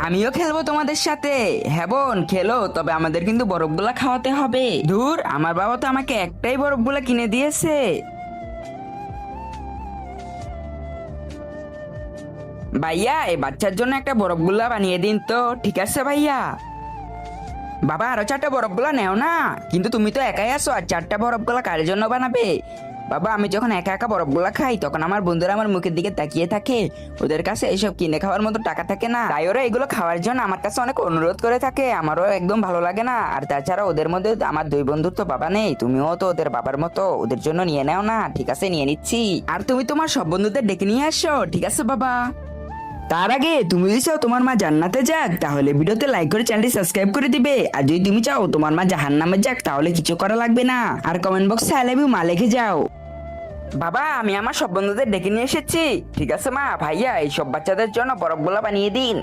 আমিও খেলবো তোমাদের সাথে। হ্যাঁ বোন, খেলো, তবে আমাদের কিন্তু বরফগুলা খাওয়াতে হবে। ধুর, আমার বাবা তো আমাকে একটাই বরফগুলা কিনে দিয়েছে। ভাইয়া, এই বাচ্চার জন্য একটা বরফগুলা বানিয়ে দিন তো। ঠিক আছে ভাইয়া। বাবা, আরো 4টা বরফগুলা নেও না। কিন্তু তুমি তো একাই আছো, আর 4টা বরফগুলা কার জন্য বানাবে? বাবা, আমি যখন একা একা বরফগুলা খাই তখন আমার বন্ধুরা আমার মুখের দিকে তাকিয়ে থাকে। ওদের কাছে এইসব কিনে খাওয়ার মতো টাকা থাকে না, তাই ওরা এগুলো খাওয়ার জন্য আমার কাছে অনেক অনুরোধ করে থাকে। আমারও একদম ভালো লাগে না। আর তাছাড়া ওদের মধ্যে আমার 2 বন্ধুর তো বাবা নেই, তুমিও তো ওদের বাবার মতো, ওদের জন্য নিয়ে নাও না। ঠিক আছে, নিয়ে নিচ্ছি। আর তুমি তোমার সব বন্ধুদের ডেকে নিয়ে আসো। ঠিক আছে বাবা। তার আগে তুমি যদি চাও তোমার মা জান্নাতে যাক, তাহলে ভিডিওতে লাইক করে চ্যানেলটি সাবস্ক্রাইব করে দিবে। আর যদি তুমি চাও তোমার মা জাহান্নামে যাক, তাহলে কিছু করা লাগবে না। আর কমেন্ট বক্সে আই লাভ ইউ মা লিখে যাও। বাবা, আমি আমার সব বন্ধুদের ডেকে নিয়ে এসেছি। ঠিক আছে মা, ভাইয়া এই সব বাচ্চাদের জন্য বরফগুলা বানিয়ে দিন।